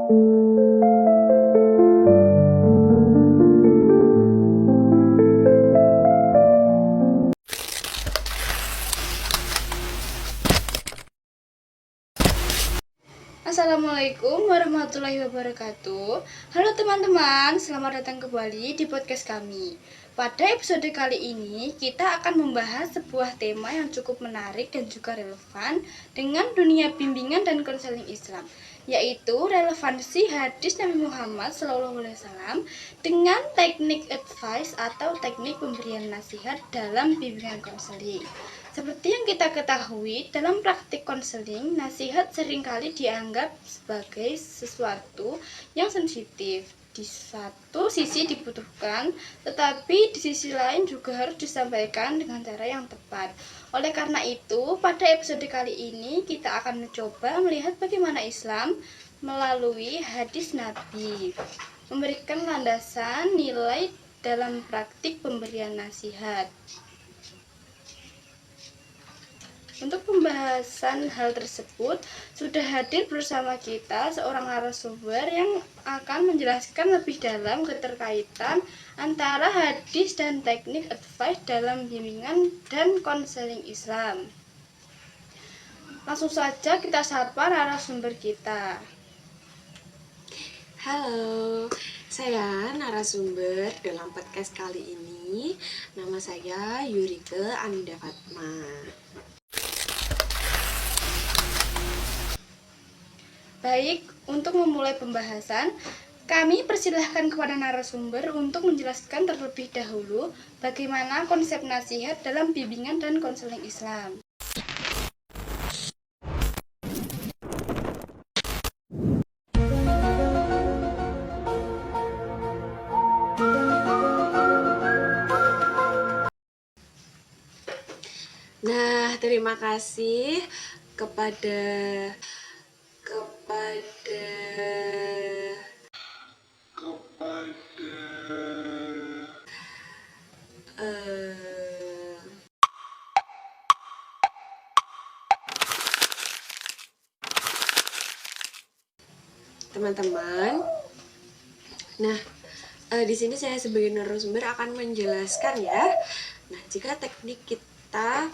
Assalamualaikum warahmatullahi wabarakatuh. Halo teman-teman, selamat datang kembali di podcast kami. Pada episode kali ini, kita akan membahas sebuah tema yang cukup menarik dan juga relevan dengan dunia bimbingan dan konseling Islam, yaitu relevansi hadis Nabi Muhammad SAW dengan teknik advice atau teknik pemberian nasihat dalam bimbingan konseling. Seperti yang kita ketahui, dalam praktik konseling, nasihat seringkali dianggap sebagai sesuatu yang sensitif. Di satu sisi dibutuhkan, tetapi di sisi lain juga harus disampaikan dengan cara yang tepat. Oleh karena itu, pada episode kali ini kita akan mencoba melihat bagaimana Islam melalui hadis Nabi memberikan landasan nilai dalam praktik pemberian nasihat. Untuk pembahasan hal tersebut, sudah hadir bersama kita seorang narasumber yang akan menjelaskan lebih dalam keterkaitan antara hadis dan teknik advice dalam bimbingan dan konseling Islam. Langsung saja kita sapa narasumber kita. Halo, saya narasumber dalam podcast kali ini. Nama saya Yurike Anida Fatma. Baik, untuk memulai pembahasan, kami persilahkan kepada narasumber untuk menjelaskan terlebih dahulu bagaimana konsep nasihat dalam bimbingan dan konseling Islam. Nah, terima kasih kepada teman-teman. Nah, di sini saya sebagai narasumber akan menjelaskan ya. Nah, jika teknik kita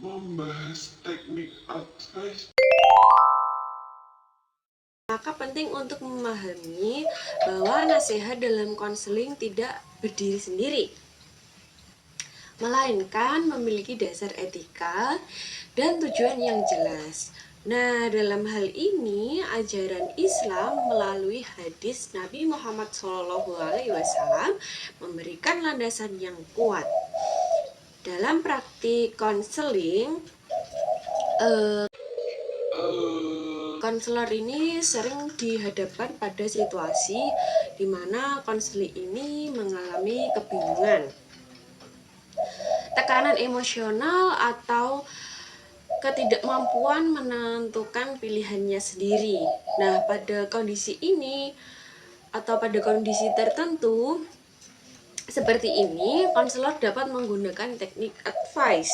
membahas teknik advice maka penting untuk memahami bahwa nasihat dalam konseling tidak berdiri sendiri, melainkan memiliki dasar etika dan tujuan yang jelas. Nah, dalam hal ini ajaran Islam melalui hadis Nabi Muhammad SAW memberikan landasan yang kuat. Dalam praktik konseling, konselor ini sering dihadapkan pada situasi di mana konseling ini mengalami kebingungan, tekanan emosional, atau ketidakmampuan menentukan pilihannya sendiri. Nah, pada kondisi ini atau pada kondisi tertentu seperti ini, konselor dapat menggunakan teknik advice,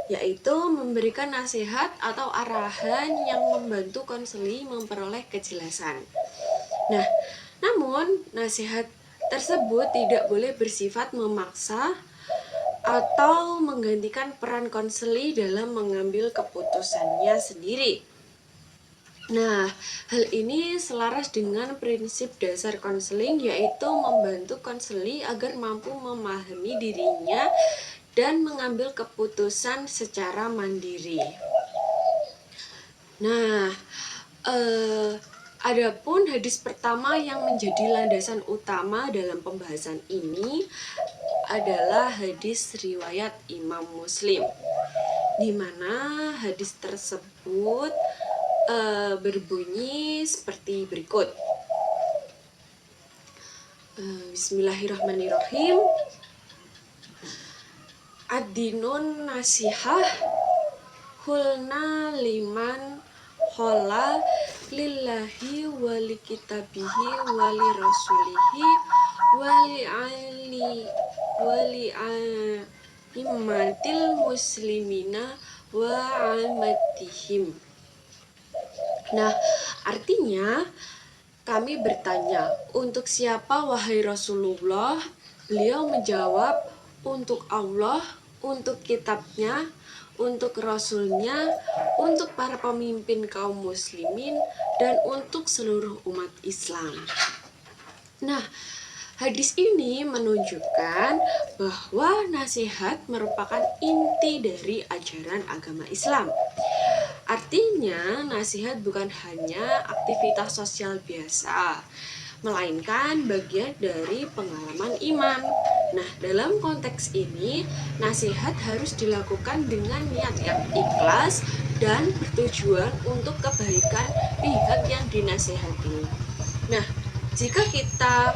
yaitu memberikan nasihat atau arahan yang membantu konseli memperoleh kejelasan. Nah, namun nasihat tersebut tidak boleh bersifat memaksa atau menggantikan peran konseli dalam mengambil keputusannya sendiri. Nah, hal ini selaras dengan prinsip dasar konseling, yaitu membantu konseli agar mampu memahami dirinya dan mengambil keputusan secara mandiri. Nah, adapun hadis pertama yang menjadi landasan utama dalam pembahasan ini adalah hadis riwayat Imam Muslim, di mana hadis tersebut berbunyi seperti berikut. Bismillahirrahmanirrahim. Ad-dinun nasihah hulna liman hola lillahi wali kitabihi wali rasulihi wali aimatil muslimina wa amatihim. Nah, artinya kami bertanya, untuk siapa wahai Rasulullah? Beliau menjawab, untuk Allah, untuk kitabnya, untuk Rasulnya, untuk para pemimpin kaum muslimin, dan untuk seluruh umat Islam. Nah, hadis ini menunjukkan bahwa nasihat merupakan inti dari ajaran agama Islam. Artinya, nasihat bukan hanya aktivitas sosial biasa, melainkan bagian dari pengalaman iman. Nah, dalam konteks ini, nasihat harus dilakukan dengan niat yang ikhlas dan bertujuan untuk kebaikan pihak yang dinasihati. Nah, jika kita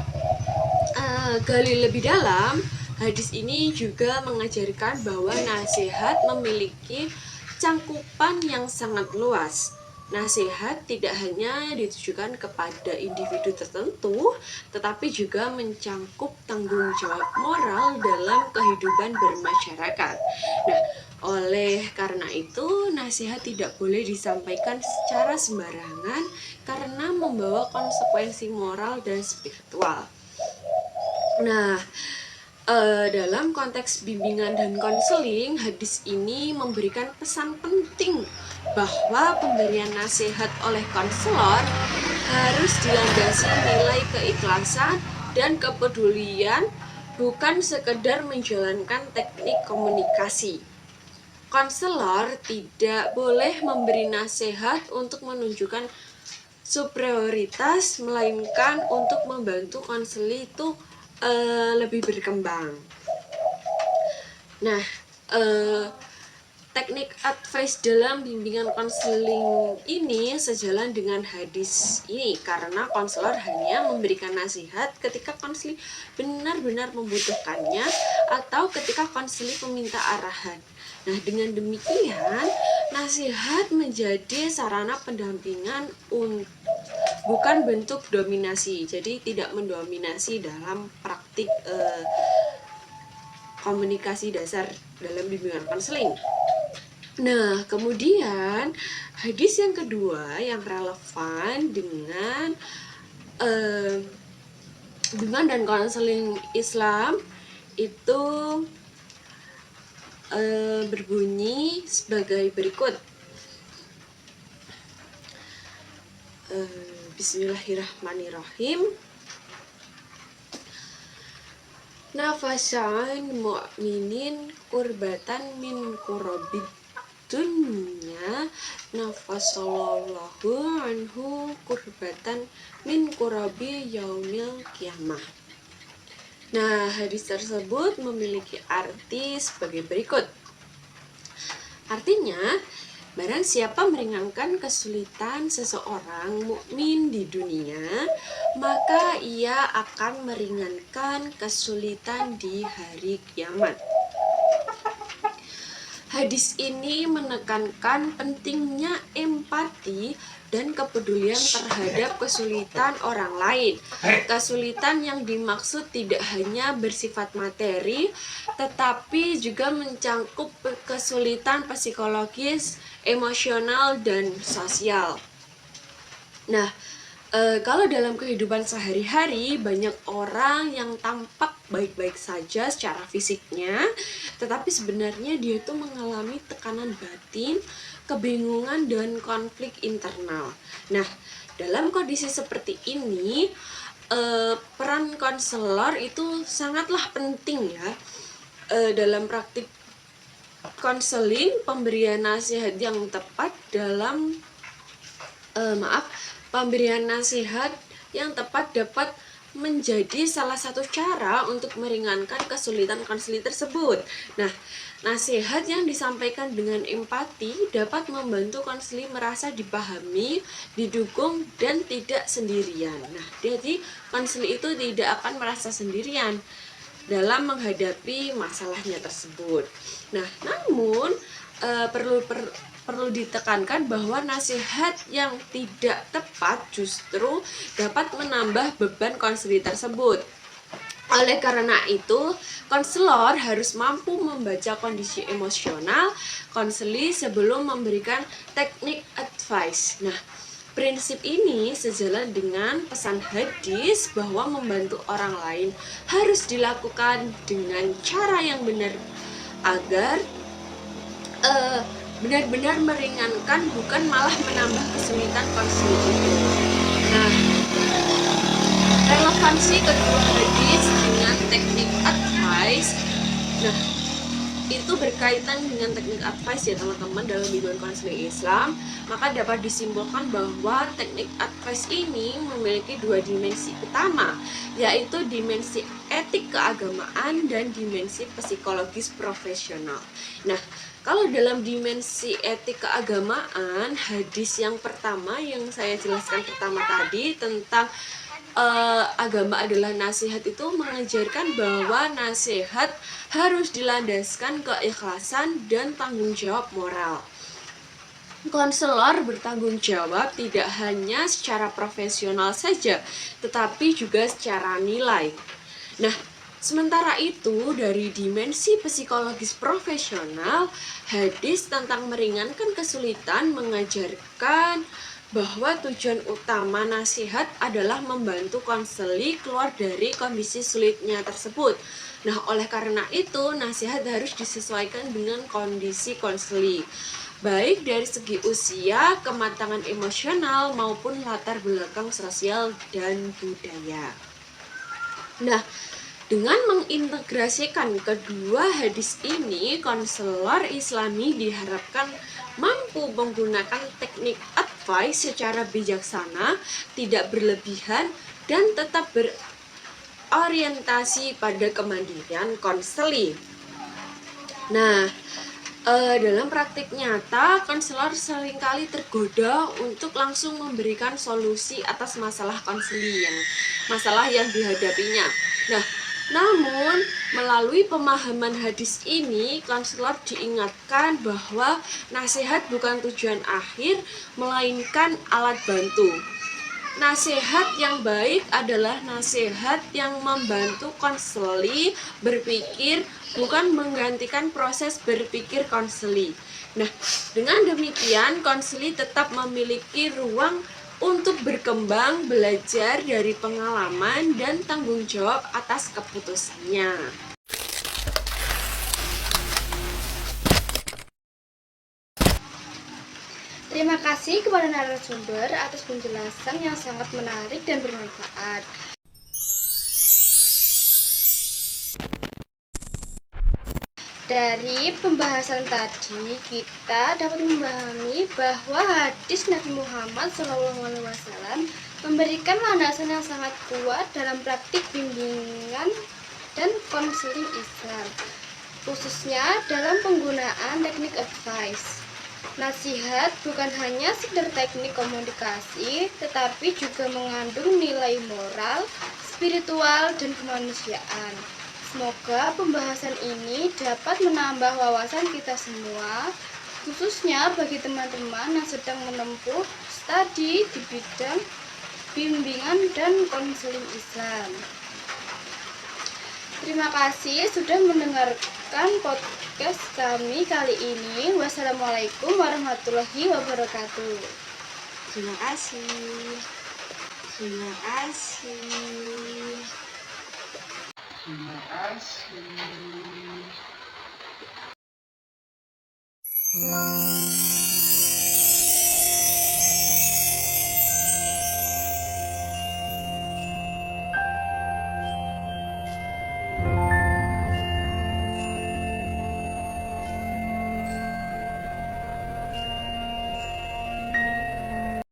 gali lebih dalam, hadis ini juga mengajarkan bahwa nasihat memiliki cangkupan yang sangat luas. Nasihat tidak hanya ditujukan kepada individu tertentu, tetapi juga mencangkup tanggung jawab moral dalam kehidupan bermasyarakat. Nah, oleh karena itu, nasihat tidak boleh disampaikan secara sembarangan karena membawa konsekuensi moral dan spiritual. Nah, dalam konteks bimbingan dan konseling, hadis ini memberikan pesan penting bahwa pemberian nasihat oleh konselor harus dilandasi nilai keikhlasan dan kepedulian, bukan sekedar menjalankan teknik komunikasi. Konselor tidak boleh memberi nasihat untuk menunjukkan superioritas, melainkan untuk membantu konseli itu lebih berkembang. Nah, teknik advice dalam bimbingan konseling ini sejalan dengan hadis ini, karena konselor hanya memberikan nasihat ketika konseli benar-benar membutuhkannya atau ketika konseli meminta arahan. Nah, dengan demikian, nasihat menjadi sarana pendampingan bukan bentuk dominasi. Jadi tidak mendominasi dalam praktik komunikasi dasar dalam bimbingan konseling. Nah, kemudian hadis yang kedua yang relevan dengan bimbingan dan konseling Islam itu berbunyi sebagai berikut. Bismillahirrahmanirrahim. Nafasan mu'minin kurbatan min kurabid dunya nafasallahu anhu kurbatan min kurabi yaumil kiamah. Nah, hadis tersebut memiliki arti sebagai berikut. Artinya, barang siapa meringankan kesulitan seseorang mukmin di dunia, maka ia akan meringankan kesulitan di hari kiamat. Hadis ini menekankan pentingnya empati dan kepedulian terhadap kesulitan orang lain. Kesulitan yang dimaksud tidak hanya bersifat materi, tetapi juga mencangkup kesulitan psikologis, emosional, dan sosial. Nah, kalau dalam kehidupan sehari-hari banyak orang yang tampak baik-baik saja secara fisiknya, tetapi sebenarnya dia itu mengalami tekanan batin, kebingungan, dan konflik internal. Nah, dalam kondisi seperti ini, peran konselor itu sangatlah penting ya. Dalam praktik konseling, pemberian nasihat yang tepat pemberian nasihat yang tepat dapat menjadi salah satu cara untuk meringankan kesulitan konseli tersebut. Nah, nasihat yang disampaikan dengan empati dapat membantu konseli merasa dipahami, didukung, dan tidak sendirian. Nah, jadi konseli itu tidak akan merasa sendirian dalam menghadapi masalahnya tersebut. Nah, namun perlu ditekankan bahwa nasihat yang tidak tepat justru dapat menambah beban konseli tersebut. Oleh karena itu, konselor harus mampu membaca kondisi emosional konseli sebelum memberikan teknik advice. Nah, prinsip ini sejalan dengan pesan hadis bahwa membantu orang lain harus dilakukan dengan cara yang benar agar benar-benar meringankan, bukan malah menambah kesulitan konseli itu. Nah, relevansi kedua hadis dengan teknik advice. Nah, itu berkaitan dengan teknik advice ya teman-teman dalam bimbingan konseling Islam. Maka dapat disimpulkan bahwa teknik advice ini memiliki dua dimensi utama, yaitu dimensi etik keagamaan dan dimensi psikologis profesional. Nah, kalau dalam dimensi etik keagamaan, hadis yang pertama yang saya jelaskan pertama tadi tentang agama adalah nasihat itu mengajarkan bahwa nasihat harus dilandaskan keikhlasan dan tanggung jawab moral. Konselor bertanggung jawab tidak hanya secara profesional saja, tetapi juga secara nilai. Nah, sementara itu dari dimensi psikologis profesional, hadis tentang meringankan kesulitan mengajarkan bahwa tujuan utama nasihat adalah membantu konseli keluar dari kondisi sulitnya tersebut. Nah, oleh karena itu, nasihat harus disesuaikan dengan kondisi konseli, baik dari segi usia, kematangan emosional, maupun latar belakang sosial dan budaya. Nah, dengan mengintegrasikan kedua hadis ini, konselor Islami diharapkan mampu menggunakan teknik advice secara bijaksana, tidak berlebihan, dan tetap berorientasi pada kemandirian konseli. Nah, dalam praktik nyata, konselor seringkali tergoda untuk langsung memberikan solusi atas masalah masalah yang dihadapinya. Nah, namun melalui pemahaman hadis ini, konselor diingatkan bahwa nasihat bukan tujuan akhir, melainkan alat bantu. Nasihat yang baik adalah nasihat yang membantu konseli berpikir, bukan menggantikan proses berpikir konseli. Nah, dengan demikian konseli tetap memiliki ruang untuk berkembang, belajar dari pengalaman, dan tanggung jawab atas keputusannya. Terima kasih kepada narasumber atas penjelasan yang sangat menarik dan bermanfaat. Dari pembahasan tadi, kita dapat memahami bahwa hadis Nabi Muhammad SAW memberikan landasan yang sangat kuat dalam praktik bimbingan dan konseling Islam, khususnya dalam penggunaan teknik advice. Nasihat bukan hanya sekedar teknik komunikasi, tetapi juga mengandung nilai moral, spiritual, dan kemanusiaan. Semoga pembahasan ini dapat menambah wawasan kita semua, khususnya bagi teman-teman yang sedang menempuh studi di bidang bimbingan dan konseling Islam. Terima kasih sudah mendengarkan podcast kami kali ini. Wassalamualaikum warahmatullahi wabarakatuh. Terima kasih. Terima kasih. Terima kasih.